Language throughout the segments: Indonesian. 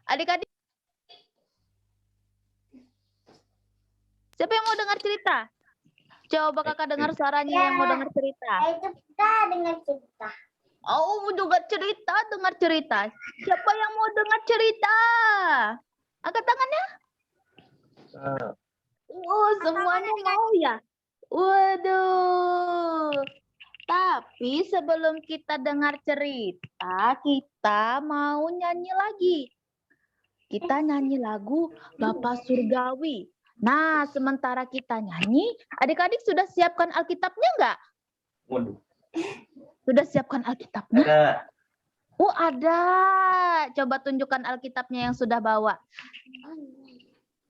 Adik-adik, siapa yang mau dengar cerita? Coba kakak dengar suaranya yang mau dengar cerita. Itu kita dengar cerita. Oh, juga cerita, dengar cerita. Siapa yang mau dengar cerita? Angkat tangannya. Oh, semuanya mau ya? Waduh. Tapi sebelum kita dengar cerita, kita mau nyanyi lagi. Kita nyanyi lagu Bapak Surgawi. Nah, sementara kita nyanyi, adik-adik sudah siapkan Alkitabnya enggak? Waduh. Sudah siapkan Alkitabnya? Ada. Oh, ada. Coba tunjukkan Alkitabnya yang sudah bawa.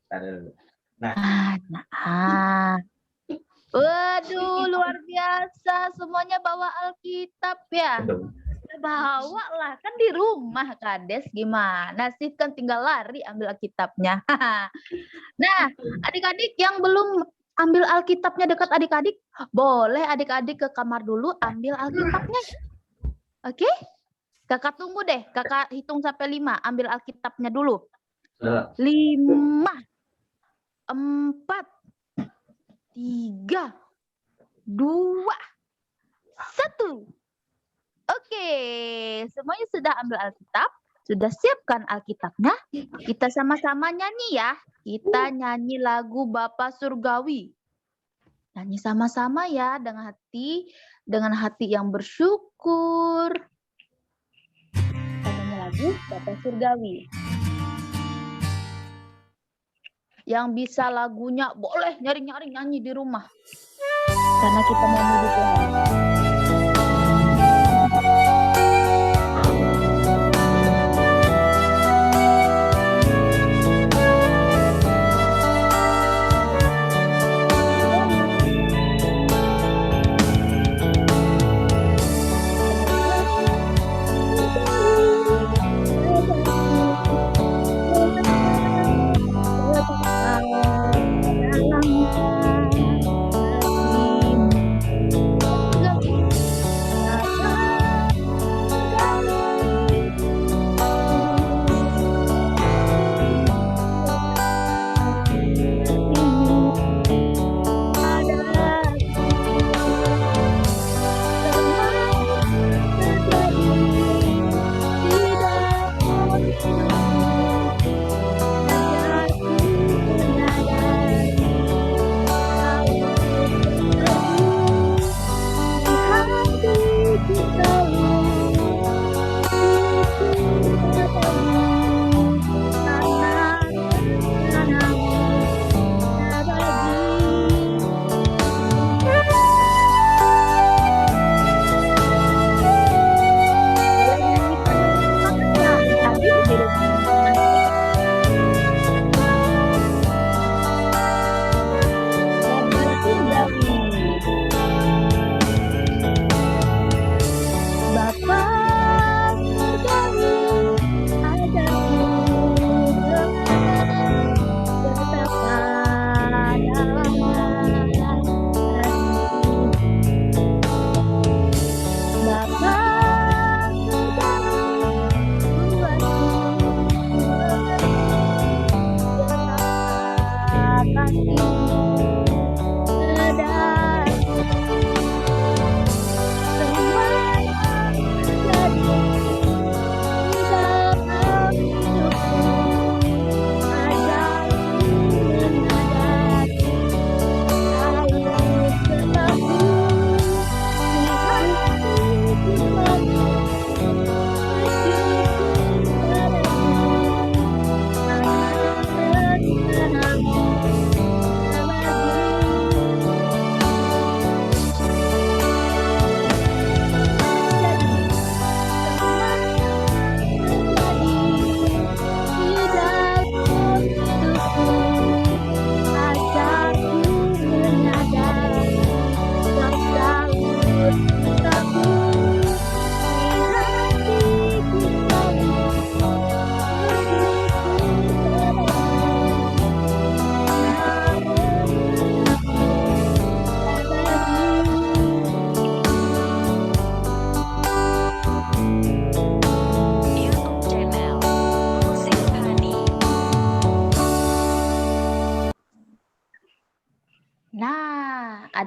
Ada. Nah. Waduh, luar biasa. Semuanya bawa Alkitab ya. Aduh. Bawa lah, kan di rumah Kades. Gimana sih, kan tinggal lari ambil Alkitabnya. Nah, adik-adik yang belum ambil Alkitabnya dekat adik-adik, boleh adik-adik ke kamar dulu ambil Alkitabnya. Oke? Kakak tunggu deh, kakak hitung sampai 5, ambil Alkitabnya dulu. 5, 4, 3, 2, 1. Oke, semuanya sudah ambil Alkitab, sudah siapkan Alkitabnya. Kita sama-sama nyanyi ya. Kita nyanyi lagu Bapak Surgawi. Nyanyi sama-sama ya dengan hati yang bersyukur. Kita nyanyi lagu Bapak Surgawi. Yang bisa lagunya boleh nyari-nyari nyanyi di rumah. Karena kita mau menuju Tuhan.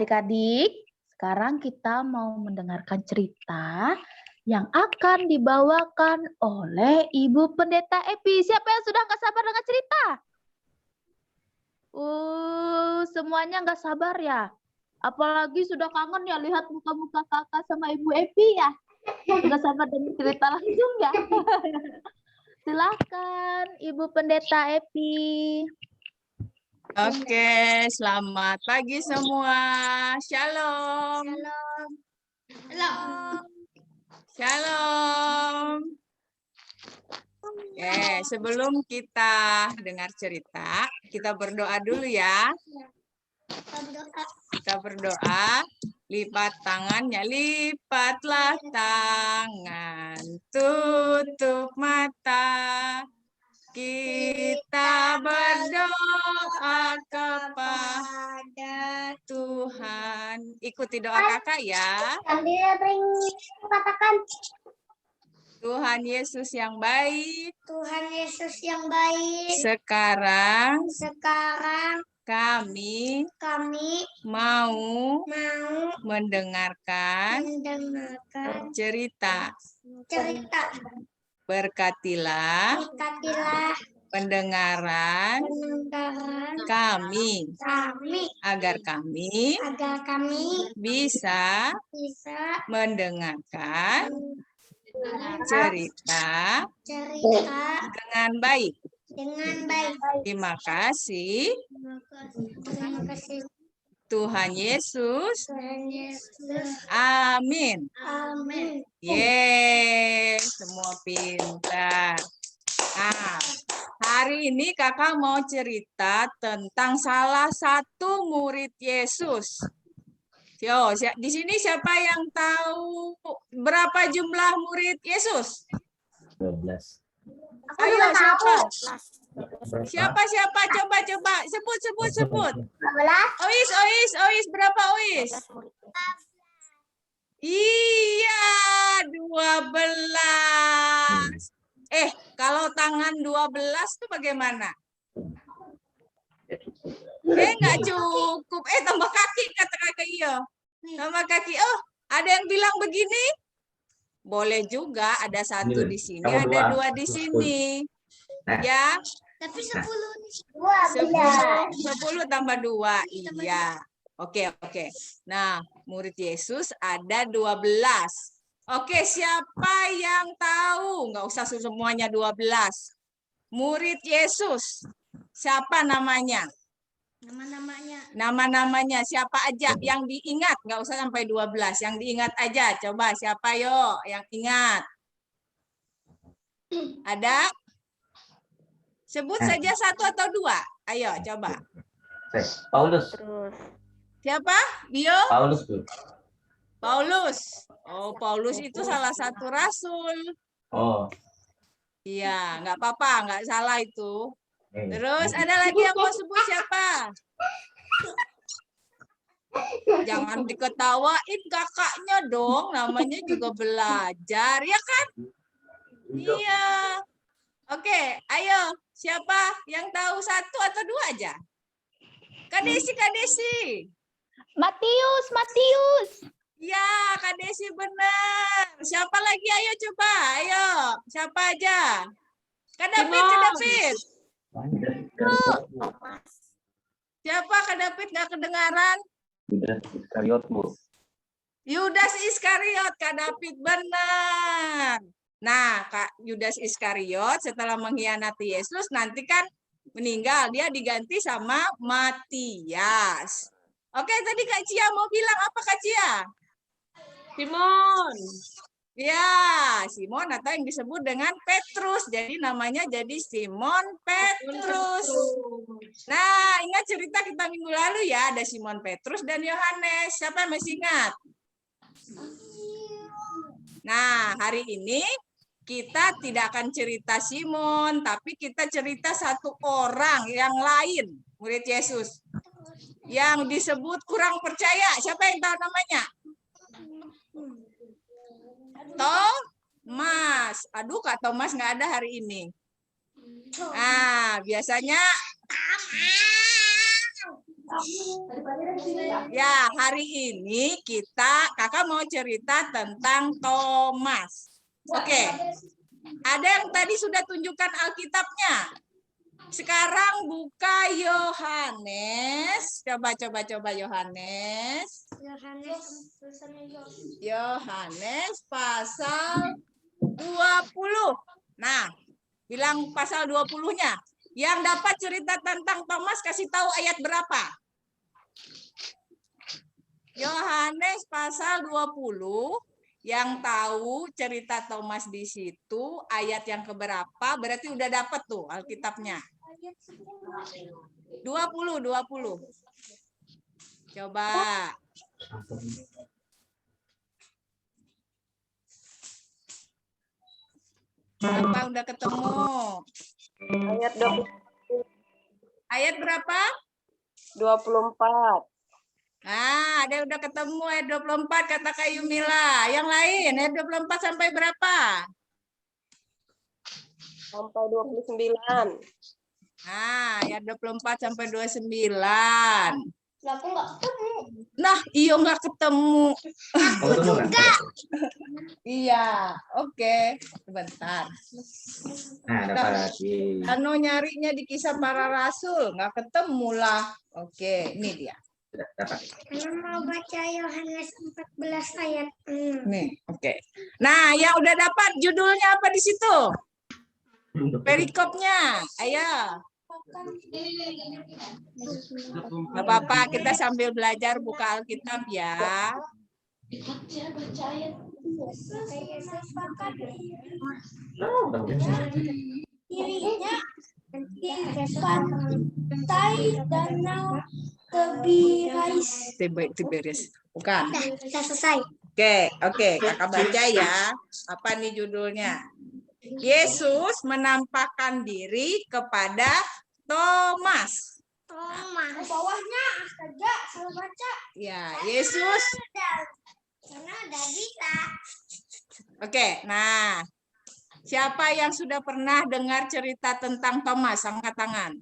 adik-adik, sekarang kita mau mendengarkan cerita yang akan dibawakan oleh Ibu Pendeta Epi. Siapa yang sudah nggak sabar dengan cerita? Semuanya nggak sabar ya. Apalagi sudah kangen ya lihat muka-muka kakak sama Ibu Epi ya. Nggak sabar dengan cerita langsung ya. Silakan Ibu Pendeta Epi. Oke, selamat pagi semua. Shalom. Shalom. Oke, sebelum kita dengar cerita, kita berdoa dulu ya. Kita berdoa, lipat tangannya, lipatlah tangan, tutup mata. Kita berdoa kepada Tuhan. Ikuti doa kakak ya. Sambil ring katakan Tuhan Yesus yang baik. Tuhan Yesus yang baik. Sekarang Kami mau mau mendengarkan mendengarkan cerita. cerita. Berkatilah pendengaran kami agar kami bisa mendengarkan cerita dengan baik. Terima kasih Terima kasih Tuhan Yesus. Tuhan Yesus. Amin. Amin. Yeay, semua pintar. Nah, hari ini kakak mau cerita tentang salah satu murid Yesus. Yo, di sini siapa yang tahu berapa jumlah murid Yesus? 12. Ayo, siapa? Siapa? Coba. Sebut. 12. Ois, berapa Ois? Iya, 12. Kalau tangan 12 tuh bagaimana? Nggak cukup. Tambah kaki, kata kakak iya. Tambah kaki. Oh, ada yang bilang begini? Boleh juga, ada satu di sini, ada 2 di sini. Ya. Tapi 10. 10 tambah 2. Iya. Oke. Nah, murid Yesus ada 12. Oke, siapa yang tahu? Nggak usah semuanya 12. Murid Yesus. Siapa namanya? Nama-namanya siapa aja yang diingat? Nggak usah sampai 12. Yang diingat aja. Coba siapa yo yang ingat? Ada? Sebut saja 1 atau 2. Ayo, coba. Paulus. Siapa? Bio? Paulus, Bu. Paulus. Oh, Paulus itu salah satu rasul. Oh. Iya, nggak apa-apa, nggak salah itu. Terus ada lagi yang mau sebut siapa? Jangan diketawain kakaknya dong, namanya juga belajar, ya kan? Iya. Oke, ayo. Siapa yang tahu 1 atau 2 aja? Kak Desi. Matius. Ya, Kak Desi benar. Siapa lagi? Ayo coba. Ayo. Siapa aja? Kak David. Siapa Kak David? Nggak kedengaran? Yudas Iskariot, Bu. Yudas Iskariot, Kak David benar. Nah, Kak Yudas Iskariot setelah mengkhianati Yesus nanti kan meninggal. Dia diganti sama Matias. Oke, tadi Kak Cia mau bilang apa Kak Cia? Simon. Ya, Simon atau yang disebut dengan Petrus. Jadi namanya jadi Simon Petrus. Nah, ingat cerita kita minggu lalu ya, ada Simon Petrus dan Yohanes. Siapa yang masih ingat? Nah, hari ini kita tidak akan cerita Simon, tapi kita cerita satu orang yang lain, murid Yesus. Yang disebut kurang percaya. Siapa yang tahu namanya? Thomas. Aduh, Kak Thomas nggak ada hari ini. Nah, biasanya Ya, hari ini kakak mau cerita tentang Thomas. Oke. Ada yang tadi sudah tunjukkan Alkitabnya. Sekarang buka Yohanes. Coba Yohanes. Yohanes pasal 20. Nah, bilang pasal 20-nya. Yang dapat cerita tentang Thomas kasih tahu ayat berapa? Yohanes pasal 20. Yang tahu cerita Thomas di situ ayat yang keberapa? Berarti udah dapat tuh Alkitabnya. 20. Coba. Apa udah ketemu? Ayat 20, Ayat berapa? 24. Nah, ada yang udah ketemu ayat 24 kata Kak Yumila. Yang lain ayat 24 sampai berapa? Sampai 29. Nah, ayat 24 sampai 29. Aku nggak ketemu. Nah, iyo nggak ketemu. Ketemu nggak? Iya, oke. Sebentar. Nah, dapat lagi. Ano nyarinya di Kisah Para Rasul, nggak ketemu lah. Oke, ini dia. Sudah dapat. Karena mau baca Yohanes 14 ayat 6. Nih, oke. Nah, yang udah dapat judulnya apa di situ? Perikopnya. Ayo. Nggak apa-apa, kita sambil belajar buka Alkitab ya. Dirinya di pantai danau Tiberias. Bukan. Kita selesai. Oke, kakak baca ya. Apa nih judulnya? Yesus menampakkan diri kepada Thomas. Thomas. Bawahnya astaga, salah baca. Ya, Yesus. Karena ada bisa. Oke, nah. Siapa yang sudah pernah dengar cerita tentang Thomas? Angkat tangan.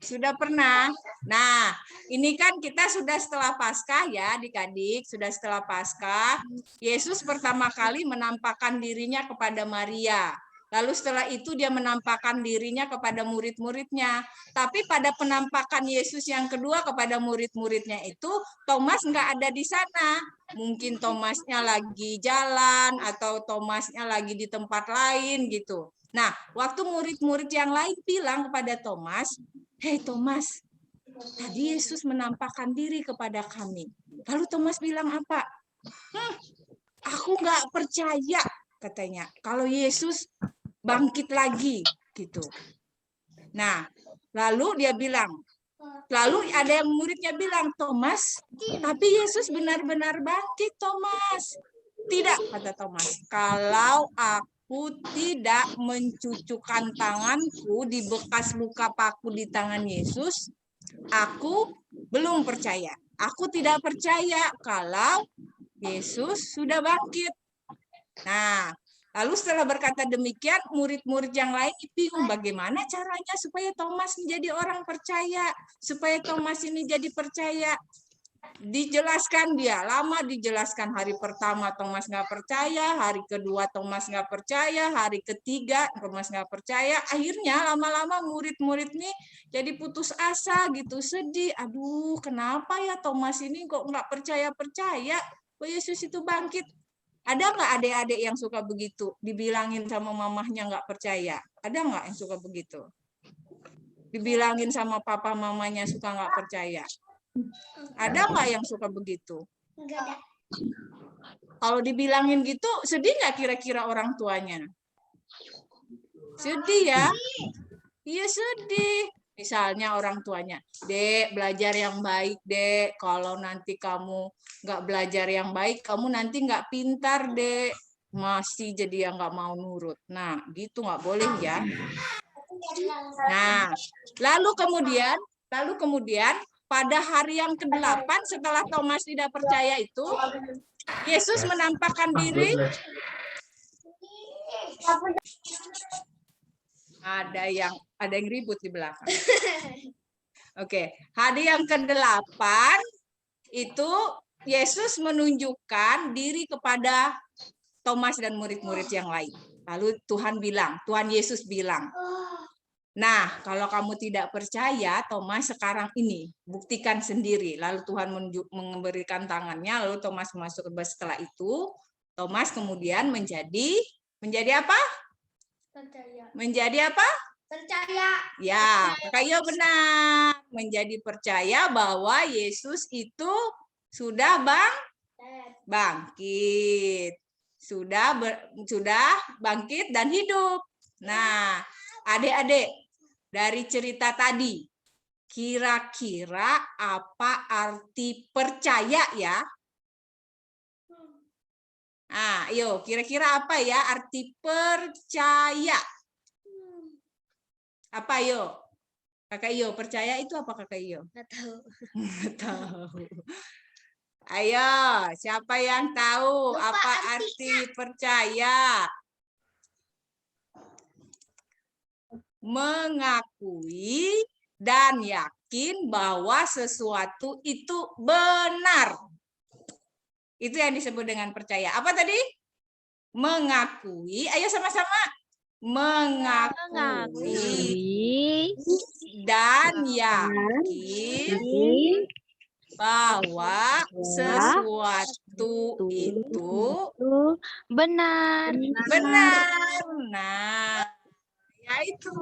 Sudah pernah? Nah, ini kan kita sudah setelah Paskah ya, adik-adik. Sudah setelah Paskah, Yesus pertama kali menampakkan dirinya kepada Maria. Lalu setelah itu dia menampakkan dirinya kepada murid-muridnya. Tapi pada penampakan Yesus yang kedua kepada murid-muridnya itu, Thomas nggak ada di sana. Mungkin Thomasnya lagi jalan atau Thomasnya lagi di tempat lain gitu. Nah, waktu murid-murid yang lain bilang kepada Thomas, "Hei Thomas, tadi Yesus menampakkan diri kepada kami." Lalu Thomas bilang apa? Aku nggak percaya, katanya, kalau Yesus bangkit lagi, gitu. Nah, lalu dia bilang, lalu ada yang muridnya bilang, "Thomas, tapi Yesus benar-benar bangkit, Thomas." "Tidak," kata Thomas, "kalau aku tidak mencucukkan tanganku di bekas luka paku di tangan Yesus, aku belum percaya. Aku tidak percaya kalau Yesus sudah bangkit." Nah, lalu setelah berkata demikian, murid-murid yang lain bingung bagaimana caranya supaya Thomas menjadi orang percaya, supaya Thomas ini jadi percaya. Dijelaskan dia, lama dijelaskan. Hari pertama Thomas nggak percaya, hari kedua Thomas nggak percaya, hari ketiga Thomas nggak percaya. Akhirnya lama-lama murid-murid nih jadi putus asa gitu, sedih. Aduh, kenapa ya Thomas ini kok nggak percaya-percaya bahwa Yesus itu bangkit? Ada nggak adik-adik yang suka begitu? Dibilangin sama mamahnya nggak percaya. Ada nggak yang suka begitu? Dibilangin sama papa mamanya suka nggak percaya. Ada nggak yang suka begitu? Enggak ada. Kalau dibilangin gitu, sedih nggak kira-kira orang tuanya? Sedih ya? Iya sedih. Misalnya orang tuanya, "Dek, belajar yang baik, Dek. Kalau nanti kamu nggak belajar yang baik, kamu nanti nggak pintar, Dek. Masih jadi yang nggak mau nurut." Nah, gitu nggak boleh ya. Nah, lalu kemudian pada hari yang ke-8 setelah Thomas tidak percaya itu, Yesus menampakkan diri. Ada yang ribut di belakang. Oke, hari yang ke-8 itu Yesus menunjukkan diri kepada Thomas dan murid-murid yang lain. Lalu Tuhan Yesus bilang, nah, kalau kamu tidak percaya, Thomas sekarang ini buktikan sendiri. Lalu Tuhan memberikan tangannya, lalu Thomas masuk. Setelah itu, Thomas kemudian menjadi apa? Percaya. Menjadi apa? Percaya. Ya, Kakak benar. Menjadi percaya bahwa Yesus itu sudah bangkit. Sudah bangkit dan hidup. Nah, adik-adik, dari cerita tadi, kira-kira apa arti percaya ya? Nah, yuk, kira-kira apa ya arti percaya? Apa yuk? Kakak Iyo, percaya itu apa Kakak Iyo? Nggak tahu. Nggak tahu. Ayo, siapa yang tahu Lupa apa arti percaya? Mengakui dan yakin bahwa sesuatu itu benar. Itu yang disebut dengan percaya. Apa tadi? Mengakui. Ayo sama-sama. Mengakui dan yakin bahwa sesuatu itu benar. Nah, ya itu.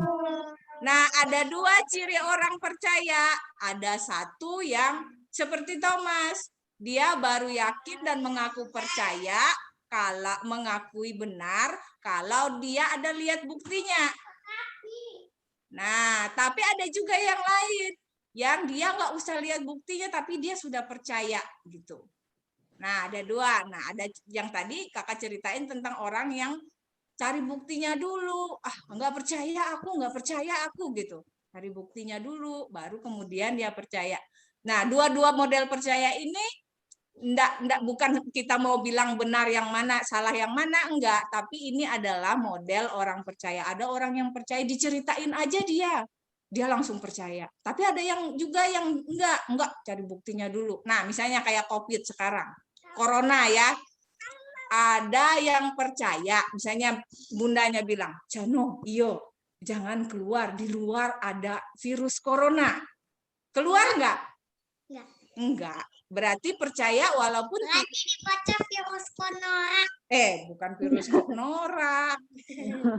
Nah, ada 2 ciri orang percaya. Ada satu yang seperti Thomas. Dia baru yakin dan mengaku percaya, kalau mengakui benar, kalau dia ada lihat buktinya. Nah, tapi ada juga yang lain. Yang dia nggak usah lihat buktinya, tapi dia sudah percaya gitu. Nah, ada 2. Nah, ada yang tadi kakak ceritain tentang orang yang cari buktinya dulu. Nggak percaya aku gitu. Cari buktinya dulu, baru kemudian dia percaya. Nah, dua model percaya ini bukan kita mau bilang benar yang mana, salah yang mana, enggak. Tapi ini adalah model orang percaya. Ada orang yang percaya diceritain aja dia langsung percaya. Tapi ada yang juga yang enggak cari buktinya dulu. Nah, misalnya kayak COVID sekarang, corona ya. Ada yang percaya, misalnya bundanya bilang, Jano, iyo, jangan keluar, di luar ada virus corona. Keluar enggak? Enggak. Berarti percaya walaupun Dibaca virus norak. bukan virus norak.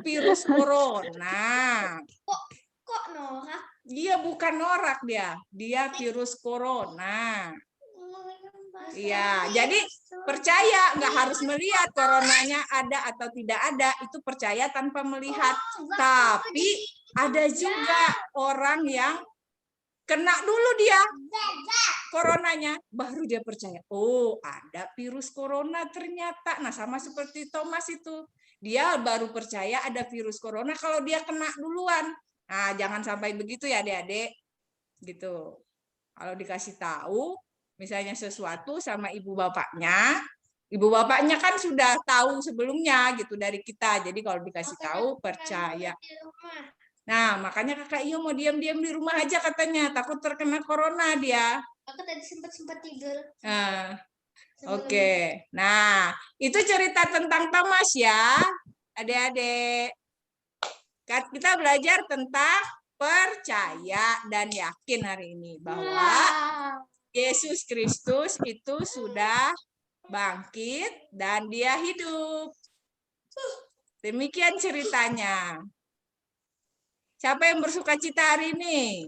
Virus corona. Kok norak? Dia bukan norak dia. Dia virus corona. Iya, jadi percaya nggak harus melihat coronanya ada atau tidak ada, itu percaya tanpa melihat. Tapi ada juga orang yang kena dulu dia coronanya, baru dia percaya. Oh, ada virus corona ternyata. Nah, sama seperti Thomas itu. Dia baru percaya ada virus corona kalau dia kena duluan. Nah, jangan sampai begitu ya, adik-adik. Gitu. Kalau dikasih tahu, misalnya sesuatu sama ibu bapaknya kan sudah tahu sebelumnya gitu dari kita. Jadi kalau dikasih tahu, percaya. Nah, makanya kakak Iyo mau diam-diam di rumah aja katanya, takut terkena corona dia. Aku tadi sempat tidur. Nah, oke. Nah, itu cerita tentang Thomas ya, adik-adik. Kita belajar tentang percaya dan yakin hari ini bahwa Yesus Kristus itu sudah bangkit dan dia hidup. Demikian ceritanya. Siapa yang bersuka cita hari ini?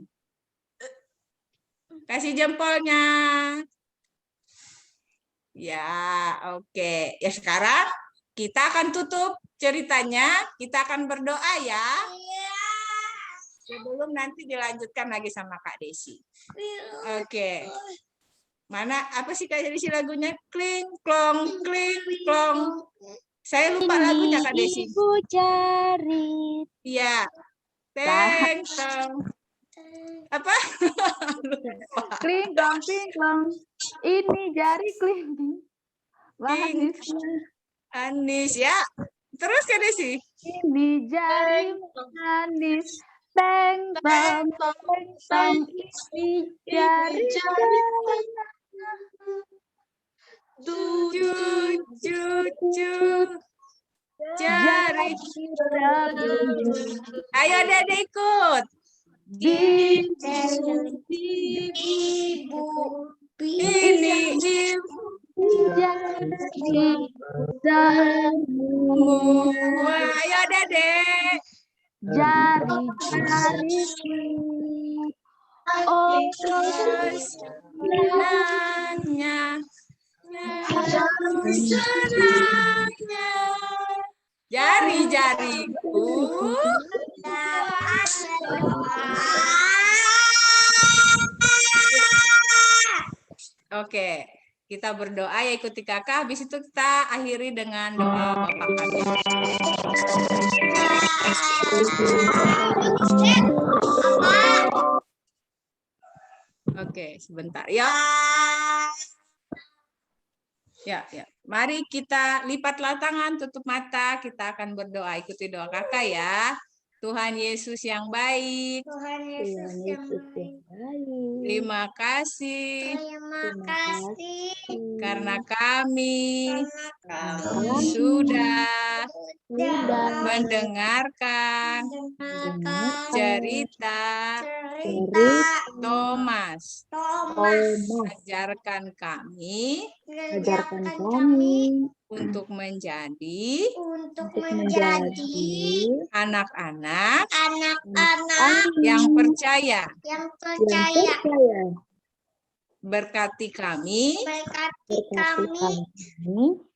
Kasih jempolnya. Ya, oke. Ya, sekarang kita akan tutup ceritanya. Kita akan berdoa ya. Sebelum nanti dilanjutkan lagi sama Kak Desi. Oke. Mana apa sih Kak Desi lagunya? Kling klong kling klong. Saya lupa lagunya Kak Desi. Ibu cari. Iya. Teng teng. Apa? Kling klong kling klong. Ini jari kling. Anis ya. Terus Kak Desi. ini jari manis. Beng bang bang ini jari Cucu jari. Ayo Dede ikut. Ibu. Ini ibu. Ayo Dede. Jari-jari oh Senangnya. Senangnya. Jari-jariku. Oke, kita berdoa ya ikuti kakak. Habis itu kita akhiri dengan doa Bapak kami. Oke, sebentar ya. Ya. Mari kita lipatlah tangan, tutup mata. Kita akan berdoa. Ikuti doa kakak ya. Tuhan Yesus yang baik. Tuhan Yesus yang baik. Terima kasih Terima kasih karena kami karena kami sudah sudah mendengarkan mendengarkan cerita cerita Thomas. Thomas. Ajarkan kami Ajarkan kami untuk menjadi untuk menjadi anak-anak anak-anak yang percaya. yang percaya. Berkati kami Berkati kami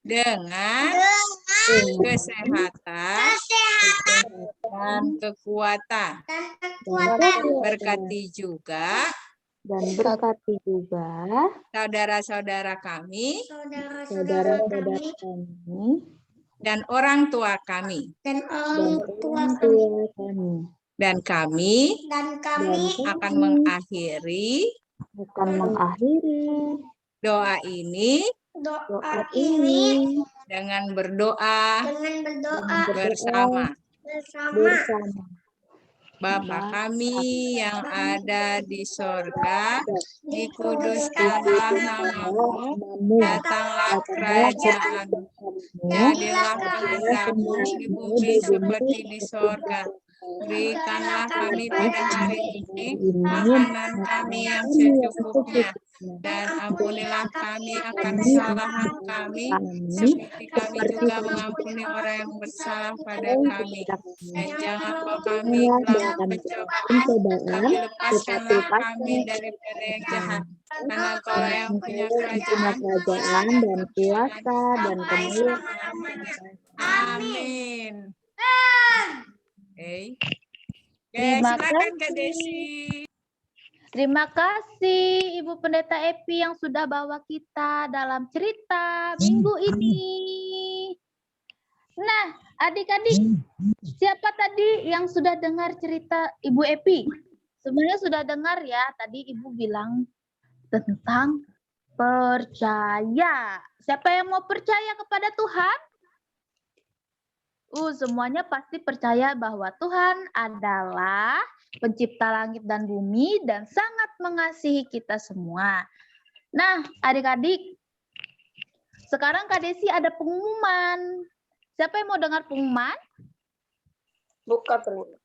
dengan kesehatan dan kekuatan. dan kekuatan. Berkati juga dan berkati juga saudara-saudara kami Saudara-saudara kami kami dan orang tua kami. dan dan orang tua orang kami. tua kami Dan kami Dan kami akan mengakhiri akan mengakhiri doa ini doa ini dengan berdoa dengan berdoa bersama. bersama Bapa kami yang ada di sorga, dikuduskanlah namamu, datanglah kerajaanmu, jadilah kehendakmu di bumi seperti di sorga. Berikanlah kami pada hari ini makanan kami yang secukupnya, dan ampunilah kami akan kesalahan kami, seperti kami juga mengampuni orang yang bersalah pada kami. Dan jangan bawa kami ke dalam pencobaan, kami lepaskanlah kami daripada yang jahat. Karena Kau yang punya kerajaan, dan kuasa dan kemuliaan. Amin. Oke, Terima silakan Kak kasih. Desi. Terima kasih Ibu Pendeta Epi yang sudah bawa kita dalam cerita minggu ini. Nah, adik-adik, siapa tadi yang sudah dengar cerita Ibu Epi? Semuanya sudah dengar ya, tadi Ibu bilang tentang percaya. Siapa yang mau percaya kepada Tuhan? Semuanya pasti percaya bahwa Tuhan adalah pencipta langit dan bumi dan sangat mengasihi kita semua. Nah, adik-adik, sekarang Kak Desi ada pengumuman. Siapa yang mau dengar pengumuman? Buka telinga.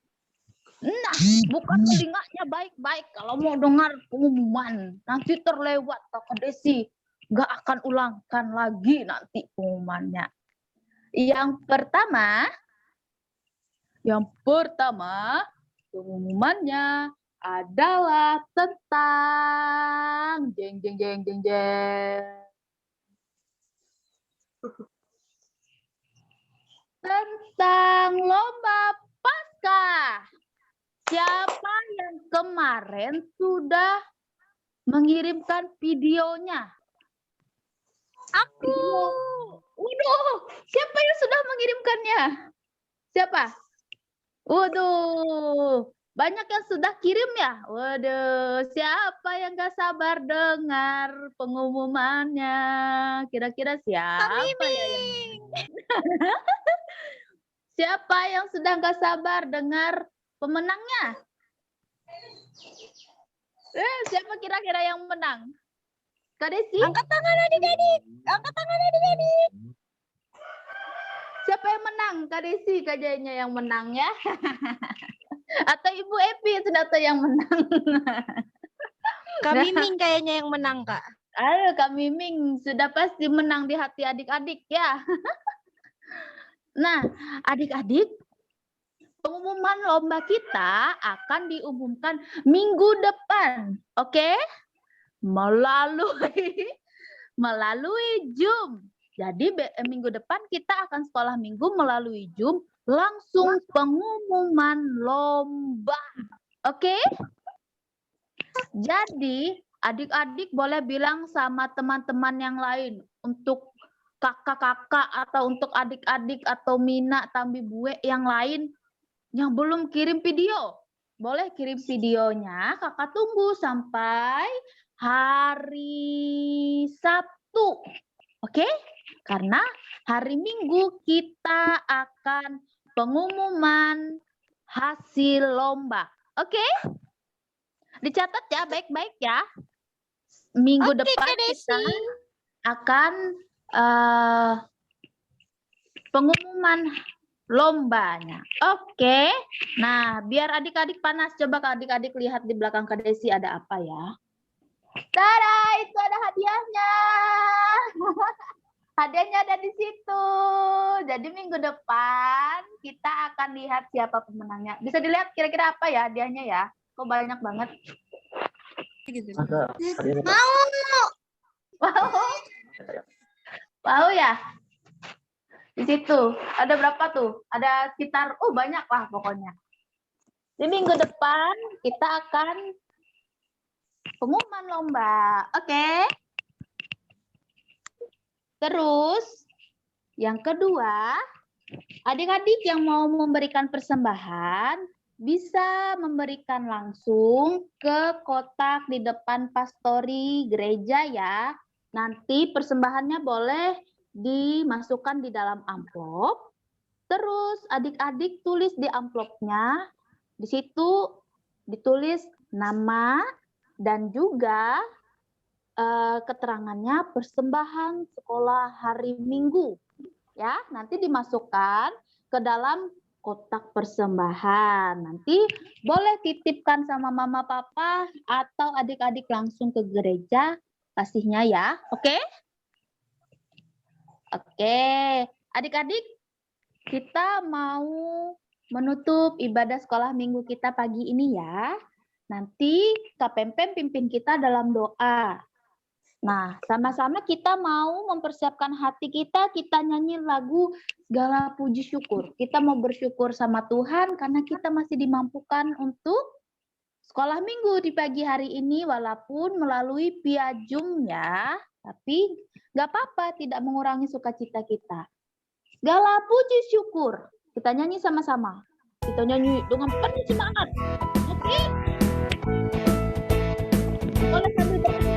Nah, buka telinganya baik-baik kalau mau dengar pengumuman. Nanti terlewat Kak Desi. Nggak akan ulangkan lagi nanti pengumumannya. Yang pertama, pengumumannya adalah tentang jeng. Tentang lomba Paskah. Siapa yang kemarin sudah mengirimkan videonya? Aku. Waduh, siapa yang sudah mengirimkannya? Siapa? Waduh, banyak yang sudah kirim ya? Waduh, siapa yang gak sabar dengar pengumumannya? Kira-kira siapa ya yang... Siapa yang sedang gak sabar dengar pemenangnya? Siapa kira-kira yang menang? Kak Desi? Angkat tangan adik-adik. Angkat tangan adik-adik. Siapa yang menang? Kak Desi kayaknya yang menang ya. Atau Ibu Epi ternyata yang menang. Kak Miming kayaknya yang menang, Kak. Aduh, Kak Miming sudah pasti menang di hati adik-adik ya. Nah, adik-adik, pengumuman lomba kita akan diumumkan minggu depan, oke? Melalui Zoom. Jadi minggu depan kita akan sekolah minggu melalui Zoom, langsung pengumuman lomba, oke? Jadi adik-adik boleh bilang sama teman-teman yang lain, untuk kakak-kakak atau untuk adik-adik atau Mina, Tambi, Bue yang lain yang belum kirim video. Boleh kirim videonya, kakak tunggu sampai hari Sabtu. Oke? Karena hari Minggu kita akan pengumuman hasil lomba. Oke? Dicatat ya, baik-baik ya. Minggu Oke, depan Kak Desi. kita akan pengumuman lombanya. Oke. Nah, biar adik-adik panas, coba adik-adik lihat di belakang Kak Desi ada apa ya. Tada, itu ada hadiahnya. Hadiahnya ada di situ. Jadi minggu depan kita akan lihat siapa pemenangnya. Bisa dilihat kira-kira apa ya hadiahnya ya. Kok banyak banget. Ada hadiahnya, Pak. Wow. Wow ya. Di situ ada berapa tuh? Ada sekitar banyak lah pokoknya. Di minggu depan kita akan pengumuman lomba. Oke. Terus yang kedua, adik-adik yang mau memberikan persembahan bisa memberikan langsung ke kotak di depan pastori gereja ya. Nanti persembahannya boleh dimasukkan di dalam amplop. Terus adik-adik tulis di amplopnya, di situ ditulis nama dan juga keterangannya persembahan sekolah hari Minggu. Ya, nanti dimasukkan ke dalam kotak persembahan. Nanti boleh titipkan sama mama papa atau adik-adik langsung ke gereja kasihnya ya. Oke? Oke. Adik-adik, kita mau menutup ibadah sekolah minggu kita pagi ini ya. Nanti Kak Pempem pimpin kita dalam doa. Nah, sama-sama kita mau mempersiapkan hati kita nyanyi lagu segala puji syukur. Kita mau bersyukur sama Tuhan karena kita masih dimampukan untuk sekolah minggu di pagi hari ini walaupun melalui via Zoom ya. Tapi nggak apa-apa, tidak mengurangi sukacita kita. Segala puji syukur. Kita nyanyi sama-sama. Kita nyanyi dengan penuh semangat. Oke? Boleh sambil berkata.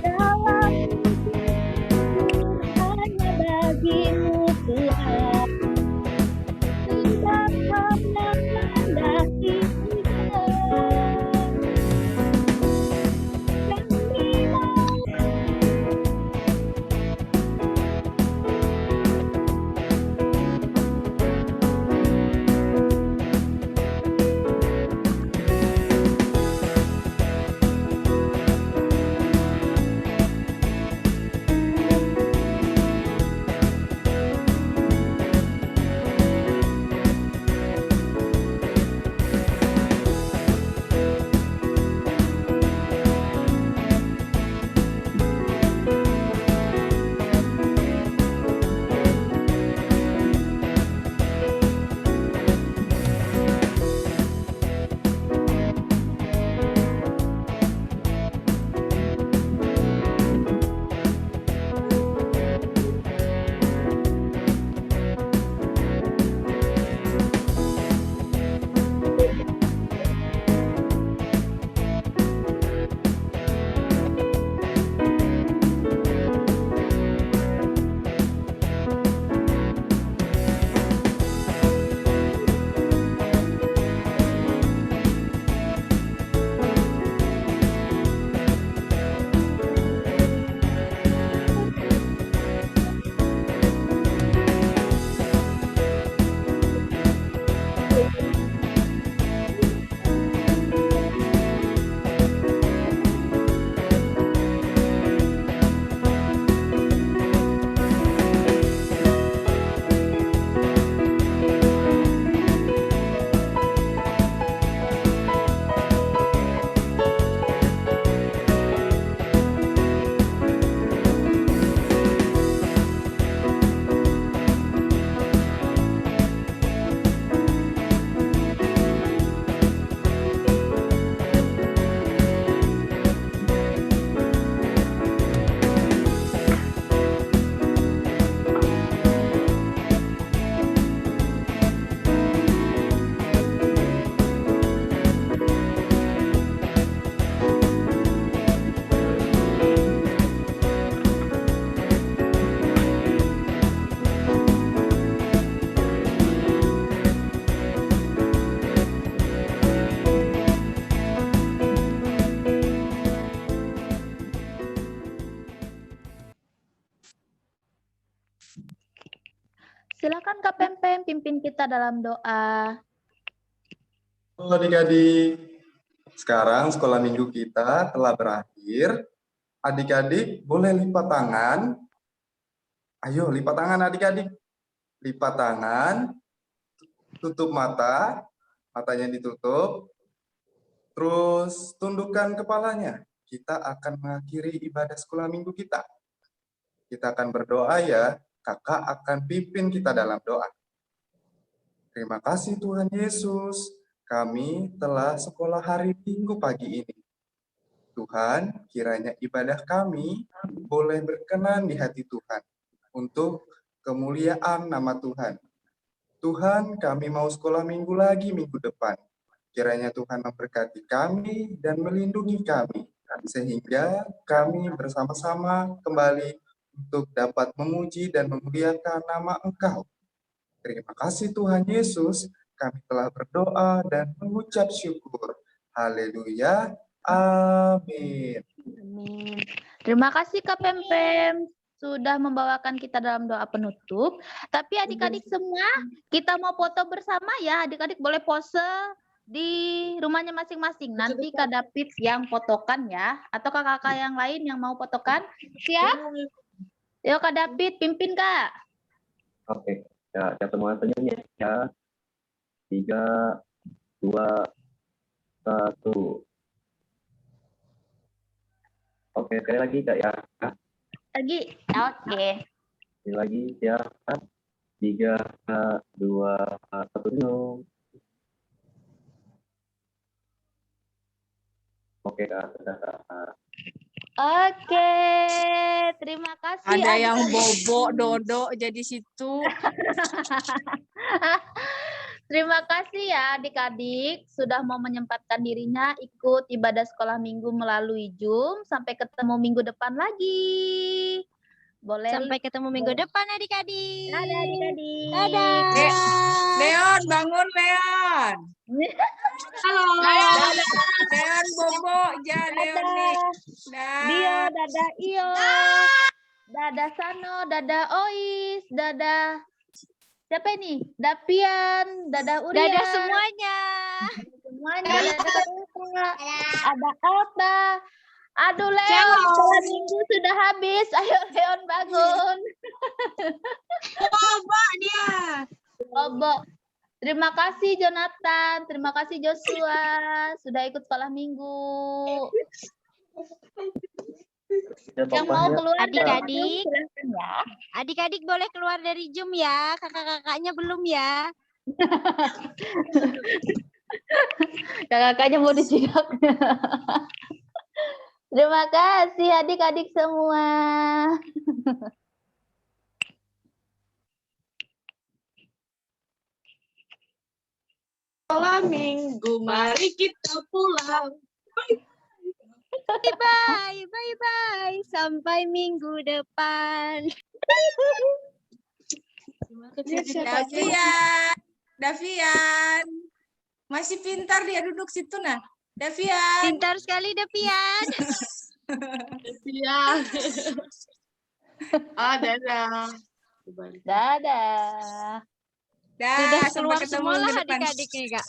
Dalam hanya bagimu Tuhan, tidak pernah mendaki Silakan Kak Pempem pimpin kita dalam doa. Halo adik-adik, sekarang sekolah minggu kita telah berakhir. Adik-adik boleh lipat tangan. Ayo lipat tangan adik-adik. Lipat tangan, tutup mata, matanya ditutup. Terus tundukkan kepalanya. Kita akan mengakhiri ibadah sekolah minggu kita. Kita akan berdoa ya. Kakak akan pimpin kita dalam doa. Terima kasih Tuhan Yesus. Kami telah sekolah hari Minggu pagi ini. Tuhan, kiranya ibadah kami boleh berkenan di hati Tuhan untuk kemuliaan nama Tuhan. Tuhan, kami mau sekolah minggu lagi minggu depan. Kiranya Tuhan memberkati kami dan melindungi kami, sehingga kami bersama-sama kembali untuk dapat memuji dan memuliakan nama Engkau. Terima kasih Tuhan Yesus, kami telah berdoa dan mengucap syukur. Haleluya. Amin. Amin. Terima kasih Kak Pempem sudah membawakan kita dalam doa penutup. Tapi adik-adik semua, kita mau foto bersama ya. Adik-adik boleh pose di rumahnya masing-masing. Nanti Kak David yang fotokan ya. Atau kakak-kakak yang lain yang mau fotokan. Siap? Yuk Kak David, pimpin Kak. Oke, ya, semua senyumnya ya. 3, 2, 1. Oke, sekali lagi Kak ya. Lagi. Oke. Sekali lagi ya. 3, 2, 1 senyum. Oke Kak, sudah Kak. Oke, terima kasih. Ada yang adik-adik. bobo Dodo jadi situ. Terima kasih ya adik-adik sudah mau menyempatkan dirinya ikut ibadah sekolah minggu melalui Zoom. Sampai ketemu minggu depan lagi. Boleh. Sampai ketemu minggu depan adik-adik. Dadah adik-adik. Dadah. Leon, bangun Leon. Halo. Leon bobo, ja Leon nih. Dio, Dah. dadah Iyo. Dadah Sano, dadah Ois, dadah siapa ini? Dapian, dadah Urian. Dadah semuanya. Semuanya. Dadah. Ada Alta. Aduh Leon, sekolah minggu sudah habis. Ayo Leon bangun. Bobo dia. Bobo. Terima kasih Jonathan, terima kasih Joshua sudah ikut sekolah minggu. Yang mau keluar dari Adik-adik. Zoom, silahkan ya. Adik-adik boleh keluar dari Zoom ya. Kakak-kakaknya belum ya. Kakak-kakaknya mau disidak. Terima kasih adik-adik semua. Sekolah minggu, mari kita pulang. Bye, bye. Sampai minggu depan. Davian. Masih pintar dia duduk situ nah. Davian. Pintar sekali Davian. Davian. Oh, dadah. Dadah. Sudah Sampai keluar ketemu semua lah minggu depan. adik-adiknya Kak.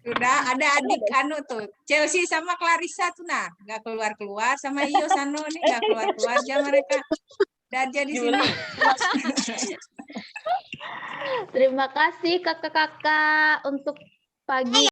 Sudah ada adik anu tuh. Chelsea sama Clarissa tuh nah, nggak keluar-keluar sama Iyo Sano nih nggak keluar-keluar aja mereka. Dan jadi sini. Terima kasih kakak-kakak untuk pagi